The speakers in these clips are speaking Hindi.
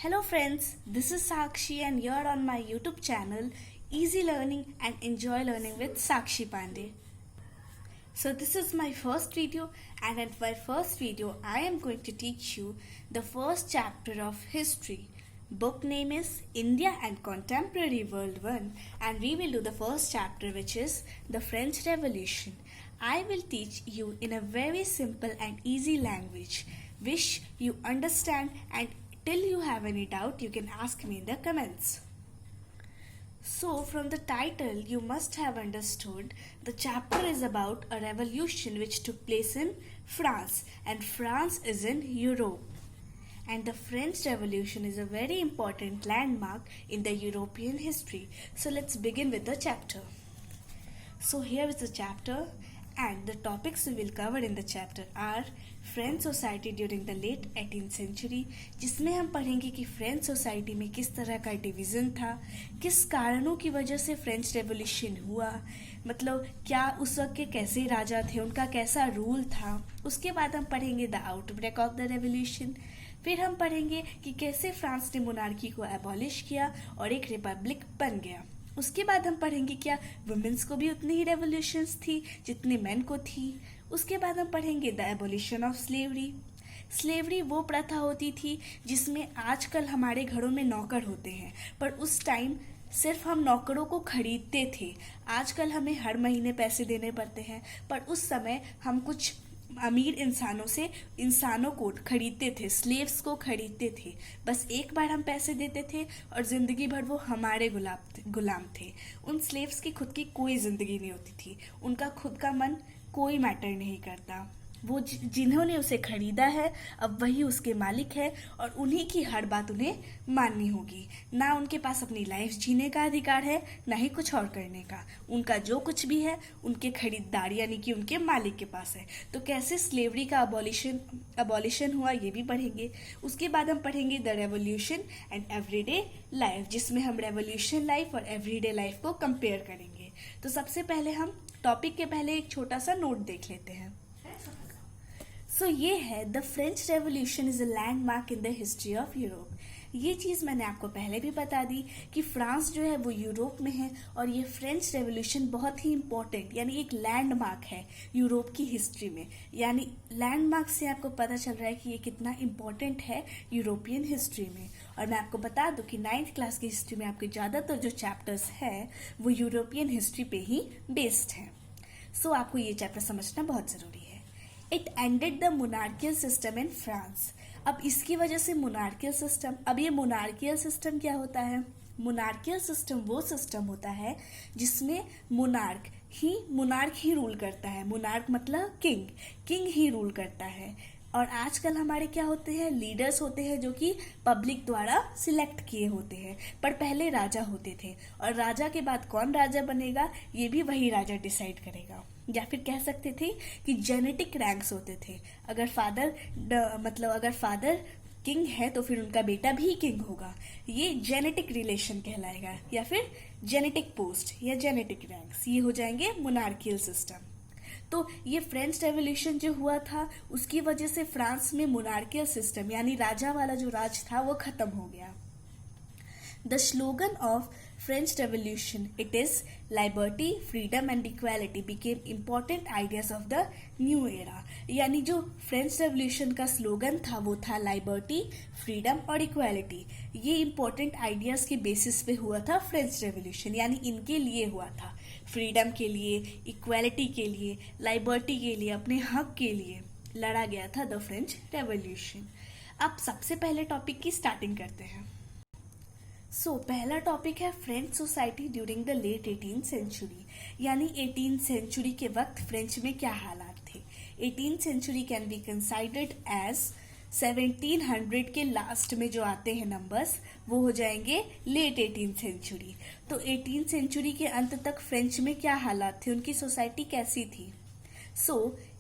Hello friends, this is Sakshi and you're on my YouTube channel Easy Learning and Enjoy Learning with Sakshi Pandey. So this is my first video and in my first video I am going to teach you the first chapter of history. Book name is India and Contemporary World 1 and we will do the first chapter which is the French Revolution. I will teach you in a very simple and easy language which you understand, and till you have any doubt you can ask me in the comments. So from the title you must have understood the chapter is about a revolution which took place in France, and France is in Europe. And the French Revolution is a very important landmark in the European history. So let's begin with the chapter. So here is the chapter, and the topics we will cover in the chapter are French society during the late 18th century, जिसमें हम पढ़ेंगे कि फ्रेंच सोसाइटी में किस तरह का डिवीज़न था, किस कारणों की वजह से फ्रेंच रेवोल्यूशन हुआ, मतलब क्या उस वक्त के कैसे राजा थे, उनका कैसा रूल था। उसके बाद हम पढ़ेंगे the outbreak of the revolution. फिर हम पढ़ेंगे कि कैसे फ्रांस ने मोनार्की को एबॉलिश किया और एक रिपब्लिक बन गया। उसके बाद हम पढ़ेंगे क्या वुमेन्स को भी उतनी ही रेवोल्यूशंस थी जितनी मेन को थी। उसके बाद हम पढ़ेंगे the abolition of slavery. Slavery वो प्रथा होती थी जिसमें आजकल हमारे घरों में नौकर होते हैं, पर उस टाइम सिर्फ हम नौकरों को खरीदते थे। आजकल हमें हर महीने पैसे देने पड़ते हैं, पर उस समय हम कुछ अमीर इंसानों को खरीदते थे, स्लेव्स को खरीदते थे। बस एक बार हम पैसे देते थे और ज़िंदगी भर वो हमारे गुलाम थे। उन स्लेव्स की खुद की कोई ज़िंदगी नहीं होती थी, उनका खुद का मन कोई मैटर नहीं करता। वो जिन्होंने उसे खरीदा है अब वही उसके मालिक है और उन्हीं की हर बात उन्हें माननी होगी। ना उनके पास अपनी लाइफ जीने का अधिकार है, ना ही कुछ और करने का। उनका जो कुछ भी है उनके खरीदार यानी कि उनके मालिक के पास है। तो कैसे स्लेवरी का अबॉलिशन हुआ ये भी पढ़ेंगे। उसके बाद हम पढ़ेंगे the revolution and everyday life, जिसमें हम रेवोल्यूशन लाइफ और एवरीडे लाइफ को कंपेयर करेंगे। तो सबसे पहले हम टॉपिक के पहले एक छोटा सा नोट देख लेते हैं। सो ये है the French revolution is a landmark in the history of Europe. ये चीज़ मैंने आपको पहले भी बता दी कि फ्रांस जो है वो यूरोप में है और ये फ्रेंच रेवोल्यूशन बहुत ही इम्पोर्टेंट यानी एक लैंडमार्क है यूरोप की हिस्ट्री में। यानी लैंडमार्क से आपको पता चल रहा है कि ये कितना इम्पोर्टेंट है यूरोपियन हिस्ट्री में। और मैं आपको बता दूं कि 9th क्लास की हिस्ट्री में आपके ज़्यादातर जो चैप्टर्स हैं वो यूरोपियन हिस्ट्री पे ही बेस्ड हैं। सो आपको ये चैप्टर समझना बहुत ज़रूरी है। It ended the monarchial system in France. अब इसकी वजह से मोनार्कियल सिस्टम, अब ये मोनार्कियल सिस्टम क्या होता है? मोनार्कियल सिस्टम वो सिस्टम होता है जिसमें मोनार्क ही रूल करता है। मोनार्क मतलब किंग ही रूल करता है। और आजकल हमारे क्या होते हैं, लीडर्स होते हैं जो कि पब्लिक द्वारा सिलेक्ट किए होते हैं, पर पहले राजा होते थे और राजा के बाद कौन राजा बनेगा ये भी वही राजा डिसाइड करेगा। या फिर कह सकते थे कि जेनेटिक रैंक्स होते थे। अगर फादर किंग है तो फिर उनका बेटा भी किंग होगा। ये जेनेटिक रिलेशन कहलाएगा, या फिर जेनेटिक पोस्ट या जेनेटिक रैंक्स, ये हो जाएंगे मोनार्कियल सिस्टम। तो ये फ्रेंच रेवोल्यूशन जो हुआ था उसकी वजह से फ्रांस में मोनार्कियल सिस्टम यानी राजा वाला जो राज था वो खत्म हो गया। The slogan of French revolution it is liberty, freedom and equality became important ideas of the new era. यानी जो फ्रेंच रेवोल्यूशन का स्लोगन था वो था लिबर्टी, फ्रीडम और इक्वालिटी। ये इम्पोर्टेंट आइडियाज के बेसिस पे हुआ था फ्रेंच रेवोल्यूशन, यानी इनके लिए हुआ था। फ्रीडम के लिए, इक्वालिटी के लिए, लिबर्टी के लिए, अपने हक के लिए लड़ा गया था द फ्रेंच रेवोल्यूशन। अब सबसे पहले टॉपिक की स्टार्टिंग करते हैं। पहला टॉपिक है French society during the late 18th century, यानी 18th सेंचुरी के वक्त फ्रेंच में क्या हालात थे। 18th century can be considered as 1700 के लास्ट में जो आते हैं नंबर्स वो हो जाएंगे लेट 18th सेंचुरी। तो 18th सेंचुरी के अंत तक फ्रेंच में क्या हालात थे, उनकी सोसाइटी कैसी थी।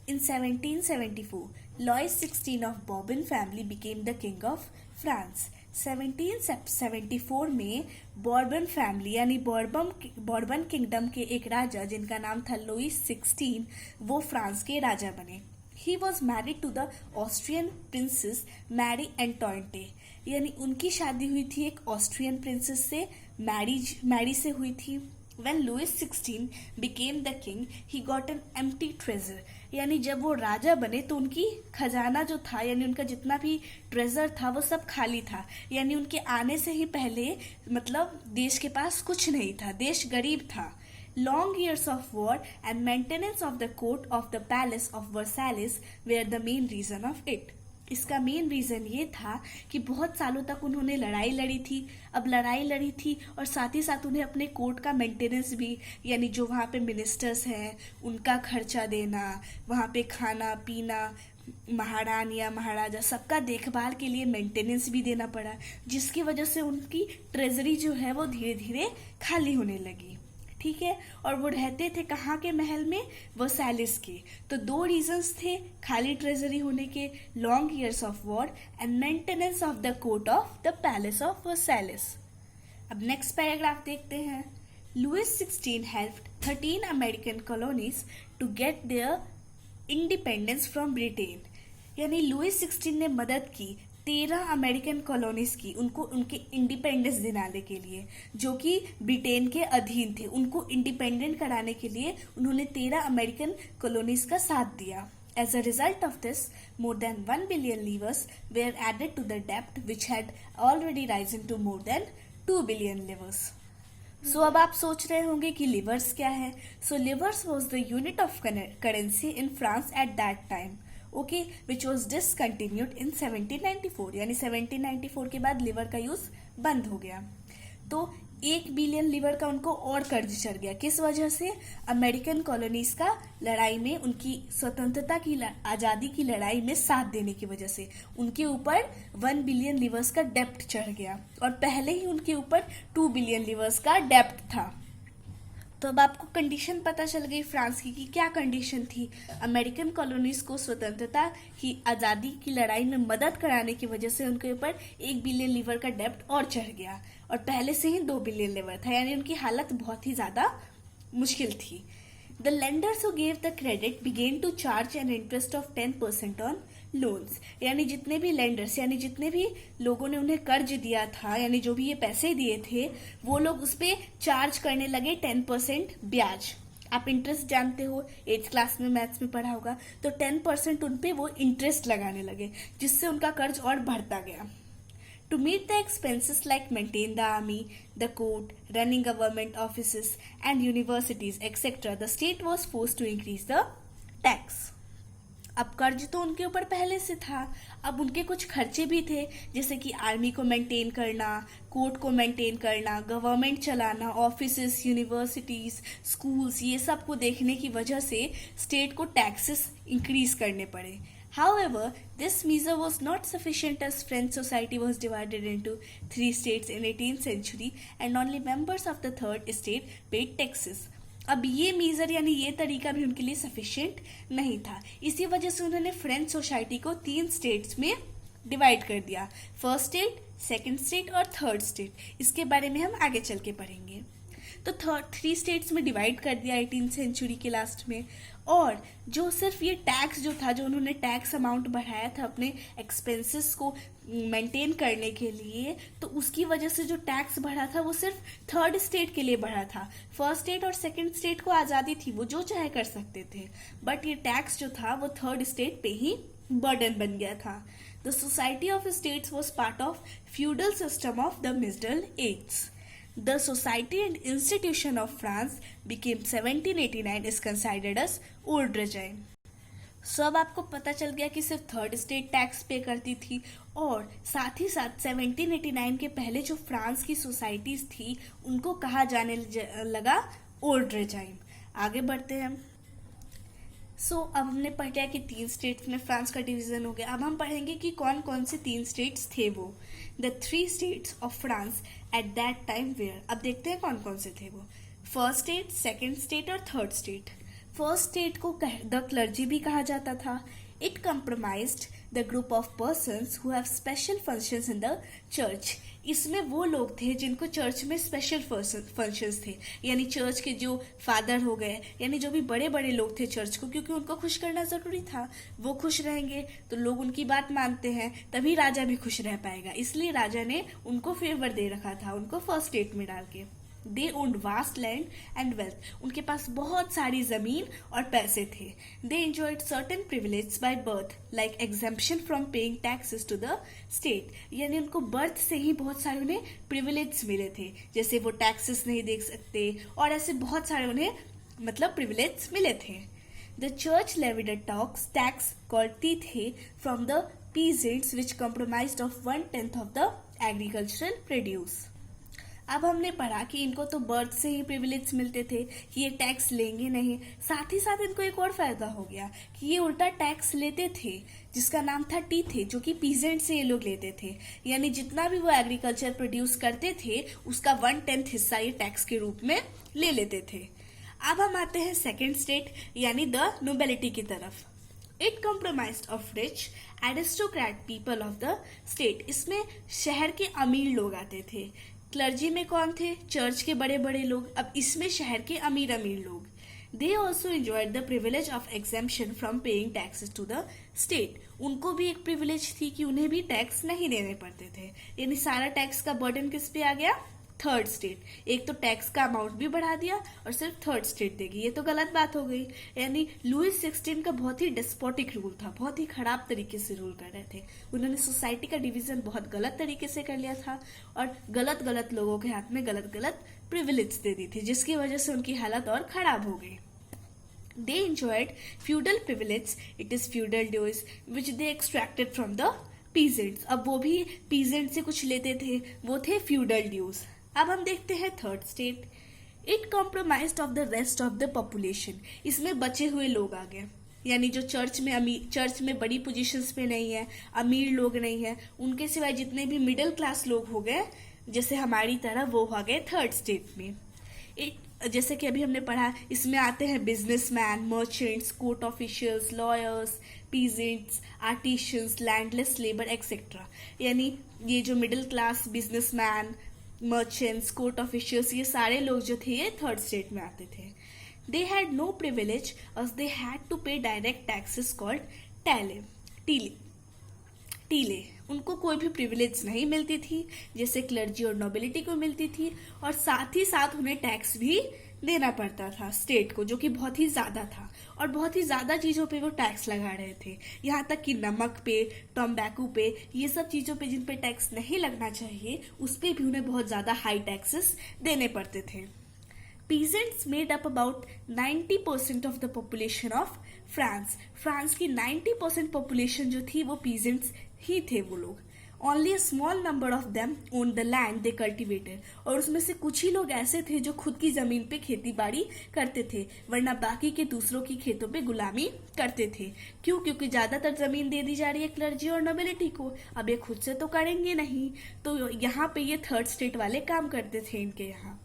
In 1774, Louis XVI of Bourbon family became the king of France. 1774 में बॉर्बन फैमिली यानी बॉर्बन किंगडम के एक राजा जिनका नाम था लुईस 16 वो फ्रांस के राजा बने। He was married to the Austrian princess Marie Antoinette. यानी उनकी शादी हुई थी एक ऑस्ट्रियन प्रिंसेस से, मैरी से हुई थी। When Louis XVI became the king, he got an empty treasure. यानी जब वो राजा बने तो उनकी खजाना जो था, यानी उनका जितना भी ट्रेजर था वो सब खाली था। यानी उनके आने से ही पहले मतलब देश के पास कुछ नहीं था, देश गरीब था। Long years of war and maintenance of the court of the palace of Versailles were the main reason of it. इसका मेन रीज़न ये था कि बहुत सालों तक उन्होंने लड़ाई लड़ी थी। अब लड़ाई लड़ी थी और साथ ही साथ उन्हें अपने कोर्ट का मेंटेनेंस भी, यानी जो वहाँ पे मिनिस्टर्स हैं उनका खर्चा देना, वहाँ पे खाना पीना, महारानी या महाराजा सबका देखभाल के लिए मेंटेनेंस भी देना पड़ा, जिसकी वजह से उनकी ट्रेजरी जो है वो धीरे धीरे खाली होने लगी। ठीक है, और वो रहते थे कहाँ के महल में? वर्साइलेस के। तो दो रीजंस थे खाली ट्रेजरी होने के, long years of war and maintenance of the court of the palace of Versailles. अब नेक्स्ट पैराग्राफ देखते हैं। Louis 16 helped 13 American colonies to get their independence from Britain. यानी लुइस 16 ने मदद की 13 अमेरिकन कॉलोनीज की, उनको उनके इंडिपेंडेंस दिलाने के लिए, जो कि ब्रिटेन के अधीन थे। उनको इंडिपेंडेंट कराने के लिए उन्होंने 13 अमेरिकन कॉलोनीज का साथ दिया। As a result of this, more than 1 billion livres were added to the debt, which had already risen to more than 2 billion livres. So अब आप सोच रहे होंगे कि लिवर्स क्या है? So livres was the unit of currency in France at that time. Okay, which was discontinued in 1794। यानी 1794 के बाद लिवर का यूज बंद हो गया। तो 1 बिलियन लिवर का उनको और कर्ज चढ़ गया। किस वजह से? अमेरिकन कॉलोनीज का लड़ाई में, उनकी स्वतंत्रता की आज़ादी की लड़ाई में साथ देने की वजह से उनके ऊपर 1 बिलियन लिवर्स का डेप्ट चढ़ गया, और पहले ही उनके ऊपर 2 बिलियन लिवर्स का डेप्ट था। तो अब आपको कंडीशन पता चल गई फ्रांस की कि क्या कंडीशन थी। अमेरिकन कॉलोनीज को स्वतंत्रता की आज़ादी की लड़ाई में मदद कराने की वजह से उनके ऊपर 1 बिलियन लीवर का डेप्ट और चढ़ गया, और पहले से ही 2 बिलियन लीवर था, यानी उनकी हालत बहुत ही ज़्यादा मुश्किल थी। The lenders who gave the credit began to charge an interest of 10% on loans. यानी जितने भी लेंडर्स, यानी जितने भी लोगों ने उन्हें कर्ज दिया था, यानी जो भी ये पैसे दिए थे, वो लोग उस पर चार्ज करने लगे 10% ब्याज। आप इंटरेस्ट जानते हो, 8th क्लास में मैथ्स में पढ़ा होगा। तो 10% उन पे वो इंटरेस्ट लगाने लगे, जिससे उनका कर्ज और बढ़ता गया। To meet the expenses like maintain the army, the court, running government offices and universities, etc., the state was forced to increase the tax. अब कर्ज तो उनके ऊपर पहले से था, अब उनके कुछ खर्चे भी थे, जैसे कि आर्मी को मेंटेन करना, कोर्ट को मेंटेन करना, गवर्नमेंट चलाना, ऑफिसेस, यूनिवर्सिटीज, स्कूल्स, ये सब को देखने की वजह से स्टेट को टैक्सेस इंक्रीज करने पड़े। However, this measure was not sufficient as French society was divided into 3 states in 18th century and only members of the third state paid taxes. अब ये मीजर यानी ये तरीका भी उनके लिए सफिशिएंट नहीं था। इसी वजह से उन्होंने फ्रेंच सोसाइटी को 3 स्टेट्स में डिवाइड कर दिया, फर्स्ट स्टेट, सेकंड स्टेट और थर्ड स्टेट। इसके बारे में हम आगे चल के पढ़ेंगे। तो 3 स्टेट्स में डिवाइड कर दिया 18th सेंचुरी के लास्ट में। और जो सिर्फ ये टैक्स जो था, जो उन्होंने टैक्स अमाउंट बढ़ाया था अपने एक्सपेंसेस को मेंटेन करने के लिए, तो उसकी वजह से जो टैक्स बढ़ा था वो सिर्फ थर्ड स्टेट के लिए बढ़ा था। फर्स्ट स्टेट और सेकंड स्टेट को आज़ादी थी, वो जो चाहे कर सकते थे, बट ये टैक्स जो था वो थर्ड स्टेट पे ही बर्डन बन गया था। The society of states was part of feudal system of the middle age. The Society and Institution of France became 1789 is considered as old regime. So अब आपको पता चल गया कि सिर्फ थर्ड स्टेट टैक्स पे करती थी, और साथ ही साथ 1789 के पहले जो फ्रांस की सोसाइटीज थी उनको कहा जाने लगा ओल्ड रेजाइम। आगे बढ़ते हैं। अब हमने पढ़ लिया कि 3 स्टेट्स में फ्रांस का डिवीजन हो गया। अब हम पढ़ेंगे कि कौन कौन से 3 स्टेट्स थे वो। The 3 states of France at that time were. अब देखते हैं कौन कौन से थे वो। फर्स्ट स्टेट, सेकंड स्टेट और थर्ड स्टेट। फर्स्ट स्टेट को द क्लर्जी भी कहा जाता था। It compromised the group of persons who have special functions in the church. इसमें वो लोग थे जिनको चर्च में स्पेशल फंक्शंस थे, यानी चर्च के जो फादर हो गए, यानी जो भी बड़े बड़े लोग थे चर्च को, क्योंकि उनको खुश करना जरूरी था। वो खुश रहेंगे तो लोग उनकी बात मानते हैं, तभी राजा भी खुश रह पाएगा। इसलिए राजा ने उनको फेवर दे रखा था, उनको फर्स्ट स्टेट में डाल के। They owned vast land and wealth, उनके पास बहुत सारी जमीन और पैसे थे। They enjoyed certain privilege by birth like exemption from paying taxes to the state, यानी उनको बर्थ से ही बहुत सारे उन्हें प्रिविलेज मिले थे, जैसे वो टैक्सेस नहीं दे सकते और ऐसे बहुत सारे उन्हें मतलब प्रिविलेज मिले थे। The church levied a tax called tithe from the peasants which comprised of 1/10 of the agricultural produce। अब हमने पढ़ा कि इनको तो बर्थ से ही प्रिविलेज मिलते थे कि ये टैक्स लेंगे नहीं, साथ ही साथ इनको एक और फायदा हो गया कि ये उल्टा टैक्स लेते थे जिसका नाम था टी थे, जो कि पीजेंट से ये लोग लेते थे, यानी जितना भी वो एग्रीकल्चर प्रोड्यूस करते थे उसका 1/10 हिस्सा ये टैक्स के रूप में ले लेते थे। अब हम आते हैं सेकेंड स्टेट यानी द नोबेलिटी की तरफ। It compromised of rich aristocrat people of the state, इसमें शहर के अमीर लोग आते थे। क्लर्जी में कौन थे? चर्च के बड़े बड़े लोग। अब इसमें शहर के अमीर अमीर लोग। They also enjoyed the privilege of exemption from paying taxes to the state, उनको भी एक प्रिविलेज थी कि उन्हें भी टैक्स नहीं देने पड़ते थे, यानी सारा टैक्स का बर्डन किस पे आ गया? Third state. एक तो टैक्स का अमाउंट भी बढ़ा दिया और सिर्फ थर्ड स्टेट देगी, ये तो गलत बात हो गई। यानी लुइस 16 का बहुत ही डेस्पोटिक रूल था, बहुत ही खराब तरीके से रूल कर रहे थे। उन्होंने सोसाइटी का डिवीजन बहुत गलत तरीके से कर लिया था और गलत गलत लोगों के हाथ में गलत गलत प्रिविलेज दे दी थी, जिसकी वजह से उनकी हालत और खराब हो गई। They enjoyed feudal privilege, it is feudal dues which they extracted from the peasants। अब वो भी peasant से कुछ लेते थे, वो थे feudal dues। अब हम देखते हैं third state. It compromised of the rest of the population, इसमें बचे हुए लोग आ गए, यानी जो चर्च में बड़ी पोजीशंस पे नहीं है, अमीर लोग नहीं है, उनके सिवाय जितने भी मिडिल क्लास लोग हो गए जैसे हमारी तरह, वो आ गए थर्ड स्टेट में। जैसे कि अभी हमने पढ़ा, इसमें आते हैं businessman, merchants, court officials, lawyers, peasants, artisans, landless labour etcetera, यानी ये जो middle class, businessman, merchants, court officials, ये सारे लोग जो थे ये थर्ड स्टेट में आते थे। दे हैड नो प्रिविलेज और दे हैड टू पे डायरेक्ट टैक्सेस कॉल्ड टीले। उनको कोई भी प्रिविलेज नहीं मिलती थी जैसे क्लर्जी और नोबिलिटी को मिलती थी, और साथ ही साथ उन्हें टैक्स भी देना पड़ता था स्टेट को, जो कि बहुत ही ज्यादा था और बहुत ही ज्यादा चीजों पे वो टैक्स लगा रहे थे। यहाँ तक कि नमक पे, टम्बैकू पे, ये सब चीजों पे जिन पे टैक्स नहीं लगना चाहिए उस पे भी उन्हें बहुत ज्यादा हाई टैक्सेस देने पड़ते थे। Peasants made up about 90% of the population of France. France की 90% पॉपुलेशन जो थी वो पीजेंट्स ही थे वो लोग। Only a small number of them owned the land they cultivated, और उसमें से कुछ ही लोग ऐसे थे जो खुद की जमीन पे खेती बाड़ी करते थे, वरना बाकी के दूसरों की खेतों पे गुलामी करते थे। क्यों? क्योंकि ज्यादातर जमीन दे दी जा रही है क्लर्जी और नोबिलिटी को, अब ये खुद से तो करेंगे नहीं, तो यहाँ पे ये थर्ड स्टेट वाले काम करते थे इनके यहाँ।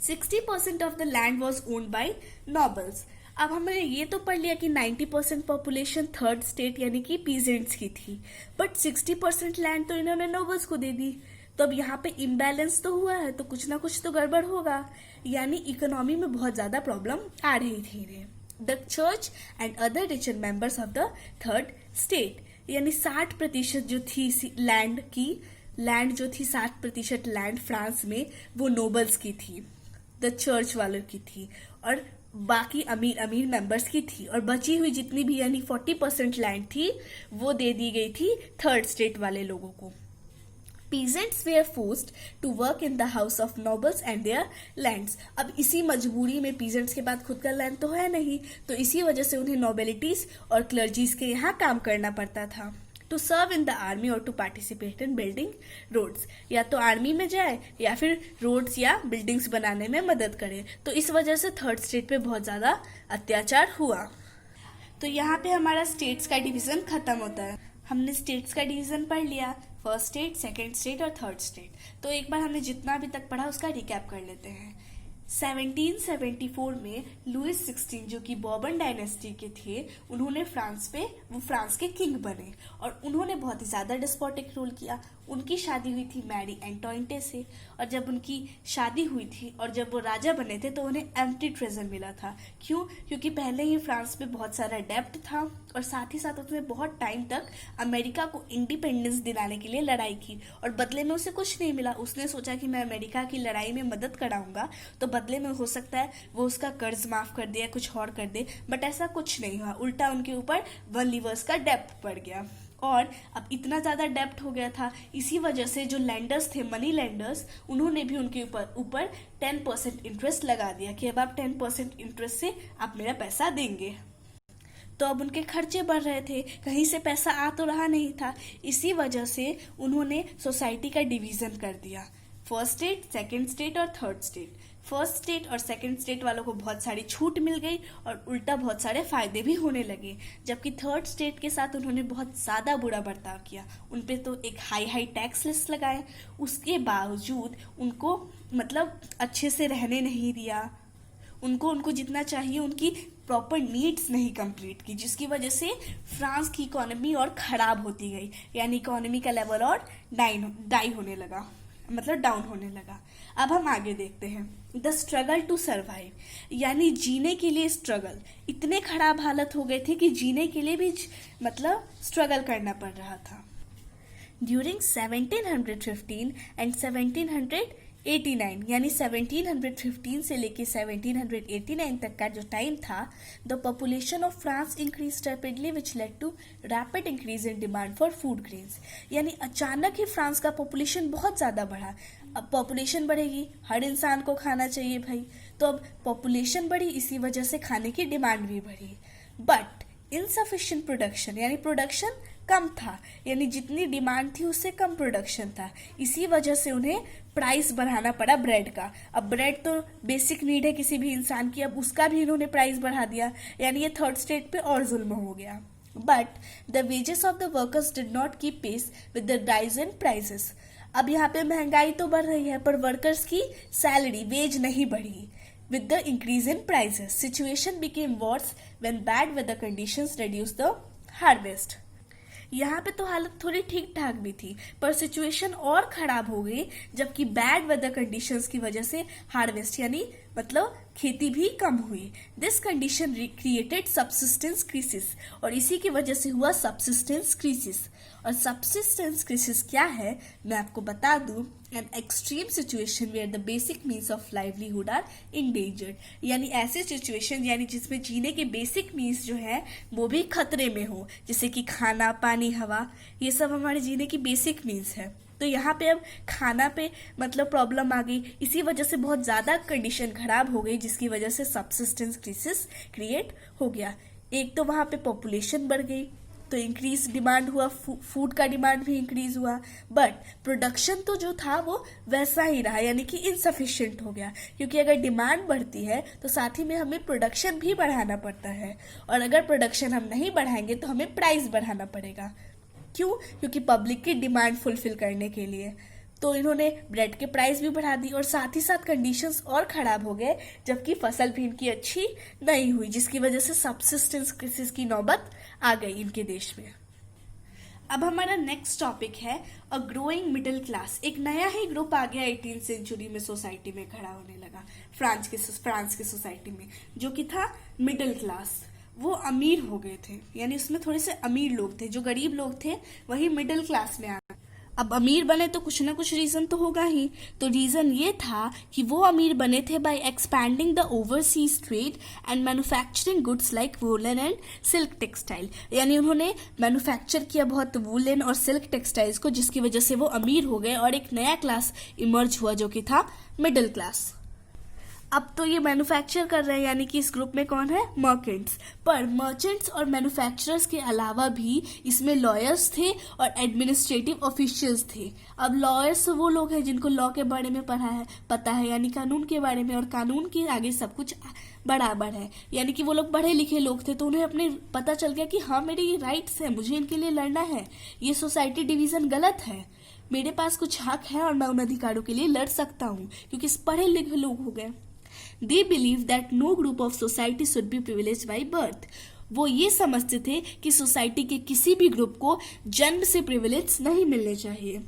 60% of the land was owned by nobles. अब हमने ये तो पढ़ लिया कि 90% पॉपुलेशन थर्ड स्टेट यानी कि पीजेंट्स की थी, बट 60% लैंड तो इन्होंने नोबल्स को दे दी। तो अब यहाँ पे इम्बैलेंस तो हुआ है, तो कुछ ना कुछ तो गड़बड़ होगा, यानी इकोनॉमी में बहुत ज्यादा प्रॉब्लम आ रही थी इन्हें। The church and other richer members of the third state, यानी 60% जो थी लैंड जो थी 60% लैंड फ्रांस में वो नोबल्स की थी, द चर्च वालों की थी, और बाकी अमीर अमीर मेंबर्स की थी, और बची हुई जितनी भी यानी 40% लैंड थी वो दे दी गई थी थर्ड स्टेट वाले लोगों को। Peasants were forced to work in the house of nobles and their lands। अब इसी मजबूरी में peasants के पास खुद का लैंड तो है नहीं, तो इसी वजह से उन्हें नोबिलिटीज और क्लर्जीज के यहाँ काम करना पड़ता था। To serve in the army और to participate in building roads, या तो आर्मी में जाए या फिर रोड्स या बिल्डिंग्स बनाने में मदद करे। तो इस वजह से थर्ड स्टेट पे बहुत ज्यादा अत्याचार हुआ। तो यहाँ पे हमारा स्टेट्स का डिवीजन खत्म होता है। हमने स्टेट्स का डिवीजन पढ़ लिया, फर्स्ट स्टेट, सेकेंड स्टेट और थर्ड स्टेट। तो एक बार हमने जितना अभी तक पढ़ा उसका रिकैप कर लेते हैं। 1774 में लुइस 16 जो कि बॉर्बन डायनेस्टी के थे, उन्होंने वो फ्रांस के किंग बने और उन्होंने बहुत ही ज़्यादा डिस्पोटिक रूल किया। उनकी शादी हुई थी मैरी एंटोइनटे से, और जब उनकी शादी हुई थी और जब वो राजा बने थे तो उन्हें एम्प्टी ट्रेजर मिला था। क्यों? क्योंकि पहले ही फ्रांस में बहुत सारा डेब्ट था और साथ ही साथ उसने बहुत टाइम तक अमेरिका को इंडिपेंडेंस दिलाने के लिए लड़ाई की और बदले में उसे कुछ नहीं मिला। उसने सोचा कि मैं अमेरिका की लड़ाई में मदद कराऊंगा तो बदले में हो सकता है वो उसका कर्ज माफ कर दे या कुछ और कर दे, बट ऐसा कुछ नहीं हुआ। उल्टा उनके ऊपर 1 लीवर्स का डेब्ट पड़ गया और अब इतना ज्यादा डेब्ट हो गया था। इसी वजह से जो लैंडर्स थे, मनी लैंडर्स, उन्होंने भी उनके ऊपर 10% इंटरेस्ट लगा दिया कि अब आप 10% इंटरेस्ट से आप मेरा पैसा देंगे। तो अब उनके खर्चे बढ़ रहे थे, कहीं से पैसा आ तो रहा नहीं था। इसी वजह से उन्होंने सोसाइटी का डिवीजन कर दिया, फर्स्ट स्टेट, सेकंड स्टेट और थर्ड स्टेट। फर्स्ट स्टेट और सेकंड स्टेट वालों को बहुत सारी छूट मिल गई और उल्टा बहुत सारे फायदे भी होने लगे, जबकि थर्ड स्टेट के साथ उन्होंने बहुत ज़्यादा बुरा बर्ताव किया। उन पे तो एक हाई टैक्स लिस्ट लगाए, उसके बावजूद उनको मतलब अच्छे से रहने नहीं दिया, उनको जितना चाहिए उनकी प्रॉपर नीड्स नहीं कंप्लीट की, जिसकी वजह से फ्रांस की इकोनॉमी और खराब होती गई, यानी इकोनॉमी का लेवल और डाउन होने लगा। अब हम आगे देखते हैं, द स्ट्रगल टू सर्वाइव, यानी जीने के लिए स्ट्रगल। इतने खराब हालत हो गए थे कि जीने के लिए भी स्ट्रगल करना पड़ रहा था। ड्यूरिंग 1715 एंड 1789, यानी 1715 से लेके 1789 तक का जो टाइम था, the population of France increase rapidly which led to rapid increase in demand for food grains, यानी अचानक ही फ्रांस का पॉपुलेशन बहुत ज़्यादा बढ़ा। अब पॉपुलेशन बढ़ेगी, हर इंसान को खाना चाहिए भाई, तो अब पॉपुलेशन बढ़ी, इसी वजह से खाने की डिमांड भी बढ़ी। बट इनसफिशिएंट प्रोडक्शन, यानी प्रोडक्शन कम था, यानी जितनी डिमांड थी उससे कम प्रोडक्शन था। इसी वजह से उन्हें प्राइस बढ़ाना पड़ा ब्रेड का। अब ब्रेड तो बेसिक नीड है किसी भी इंसान की, अब उसका भी इन्होंने प्राइस बढ़ा दिया, यानी ये थर्ड स्टेट पे और जुल्म हो गया। But the wages of the workers did not keep pace with the rise in prices. अब यहाँ पे महंगाई तो बढ़ रही है पर वर्कर्स की सैलरी, वेज नहीं बढ़ी। With the increase in prices, situation became worse when bad weather conditions reduced the harvest. यहाँ पे तो हालत थोड़ी ठीक ठाक भी थी, पर सिचुएशन और खराब हो गई जबकि बैड वेदर कंडीशंस की वजह से हार्वेस्ट यानी खेती भी कम हुई। This condition created subsistence crisis, और इसी की वजह से हुआ सब्सिस्टेंस क्राइसिस। और सब्सिस्टेंस क्राइसिस क्या है मैं आपको बता दूं, an extreme situation where the basic means of livelihood are endangered, यानी ऐसे सिचुएशन यानी जिसमें जीने के बेसिक मीन्स जो है वो भी खतरे में हो, जैसे कि खाना, पानी, हवा, ये सब हमारे जीने की बेसिक मीन्स है। तो यहाँ पे अब खाना पे प्रॉब्लम आ गई, इसी वजह से बहुत ज़्यादा कंडीशन खराब हो गई, जिसकी वजह से सब्सिस्टेंस क्राइसिस क्रिएट हो गया। एक तो वहाँ पे पॉपुलेशन बढ़ गई तो इंक्रीज डिमांड हुआ, फूड का डिमांड भी इंक्रीज हुआ, बट प्रोडक्शन तो जो था वो वैसा ही रहा, यानी कि इनसफिशिएंट हो गया। क्योंकि अगर डिमांड बढ़ती है तो साथ ही में हमें प्रोडक्शन भी बढ़ाना पड़ता है, और अगर प्रोडक्शन हम नहीं बढ़ाएंगे तो हमें प्राइस बढ़ाना पड़ेगा। क्यों? क्योंकि पब्लिक की डिमांड फुलफिल करने के लिए। तो इन्होंने ब्रेड के प्राइस भी बढ़ा दी और साथ ही साथ कंडीशंस और खराब हो गए, जबकि फसल भी इनकी अच्छी नहीं हुई, जिसकी वजह से सब्सिस्टेंस क्राइसिस की नौबत आ गई इनके देश में। अब हमारा नेक्स्ट टॉपिक है अ ग्रोइंग मिडिल क्लास। एक नया ही ग्रुप आ गया 18th सेंचुरी में सोसाइटी में खड़ा होने लगा, फ्रांस की सोसाइटी में, जो कि था मिडिल क्लास। वो अमीर हो गए थे, यानी उसमें थोड़े से अमीर लोग थे, जो गरीब लोग थे वही मिडिल क्लास में आ गए। अब अमीर बने तो कुछ ना कुछ रीजन तो होगा ही, तो रीजन ये था कि वो अमीर बने थे by expanding the overseas trade and manufacturing goods like woollen and silk textile, यानी उन्होंने मैन्युफैक्चर किया बहुत वूलन और सिल्क टेक्सटाइल्स को, जिसकी वजह से वो अमीर हो गए और एक नया क्लास इमर्ज हुआ जो कि था मिडिल क्लास। अब तो ये मैन्युफैक्चर कर रहे हैं, यानी कि इस ग्रुप में कौन है? मर्चेंट्स। पर मर्चेंट्स और मैन्युफैक्चरर्स के अलावा भी इसमें लॉयर्स थे और एडमिनिस्ट्रेटिव ऑफिशियल्स थे। अब लॉयर्स वो लोग हैं जिनको लॉ के बारे में पता है, यानी कानून के बारे में, और कानून के आगे सब कुछ बराबर है, यानी कि वो लोग पढ़े लिखे लोग थे, तो उन्हें अपने पता चल गया कि हाँ मेरे ये राइट्स है, मुझे इनके लिए लड़ना है, ये सोसाइटी डिवीजन गलत है, मेरे पास कुछ हक है और मैं उन अधिकारों के लिए लड़ सकता हूँ, क्योंकि पढ़े लिखे लोग हो गए। They believed that no group of society should be privileged by birth. वो ये समझते थे कि सोसाइटी के किसी भी ग्रुप को जन्म से प्रिविलेज नहीं मिलने चाहिए.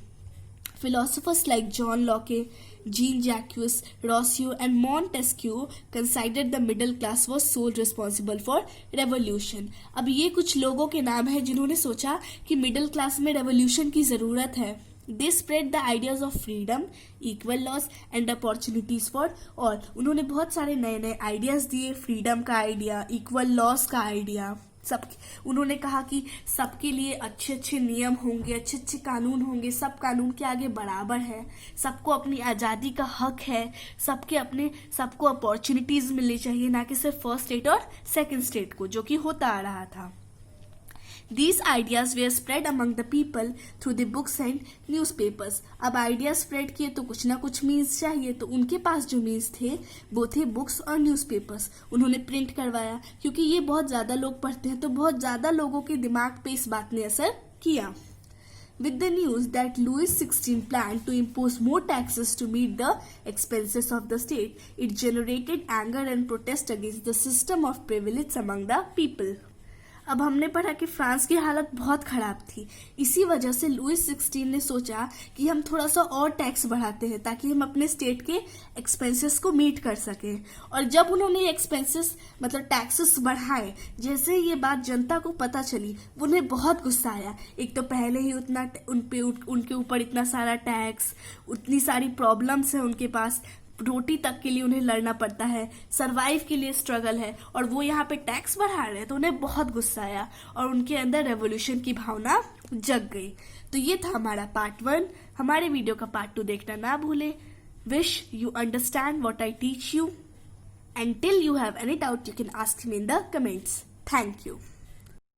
Philosophers like John Locke, Jean-Jacques Rousseau and Montesquieu considered the middle class was sole responsible for revolution. अब ये कुछ लोगों के नाम हैं जिन्होंने सोचा कि मिडिल क्लास में रेवोल्यूशन की ज़रूरत है. They spread the ideas of freedom, equal laws and opportunities for all. उन्होंने बहुत सारे नए नए आइडियाज़ दिए. फ्रीडम का आइडिया, इक्वल लॉस का आइडिया, सब. उन्होंने कहा कि सबके लिए अच्छे अच्छे नियम होंगे, अच्छे अच्छे कानून होंगे, सब कानून के आगे बराबर है, सबको अपनी आज़ादी का हक है, सबको अपॉर्चुनिटीज़ मिलनी चाहिए, ना कि सिर्फ फर्स्ट स्टेट और सेकंड स्टेट को, जो कि होता आ रहा था. These ideas were spread among the people through the books and newspapers. अब आइडिया स्प्रेड किए तो कुछ ना कुछ मीन्स चाहिए, तो उनके पास जो मीन्स थे वो थे बुक्स और न्यूज़पेपर्स. उन्होंने प्रिंट करवाया क्योंकि ये बहुत ज़्यादा लोग पढ़ते हैं, तो बहुत ज़्यादा लोगों के दिमाग पे इस बात ने असर किया. With the news that Louis XVI planned to impose more taxes to meet the expenses of the state, it generated anger and protest against the system of privilege among the people. अब हमने पढ़ा कि फ्रांस की हालत बहुत ख़राब थी. इसी वजह से लुईस 16 ने सोचा कि हम थोड़ा सा और टैक्स बढ़ाते हैं ताकि हम अपने स्टेट के एक्सपेंसेस को मीट कर सकें. और जब उन्होंने एक्सपेंसेस मतलब टैक्सेस बढ़ाए, जैसे ये बात जनता को पता चली, उन्हें बहुत गुस्सा आया. एक तो पहले ही उनके ऊपर इतना सारा टैक्स, उतनी सारी प्रॉब्लम्स है उनके पास, रोटी तक के लिए उन्हें लड़ना पड़ता है, सरवाइव के लिए स्ट्रगल है, और वो यहाँ पे टैक्स बढ़ा रहे हैं, तो उन्हें बहुत गुस्सा आया और उनके अंदर रेवोल्यूशन की भावना जग गई. तो ये था हमारा पार्ट 1. हमारे वीडियो का पार्ट 2 देखना ना भूले. Wish you understand what I teach you, and till you have any doubt you can ask me in the comments. Thank you.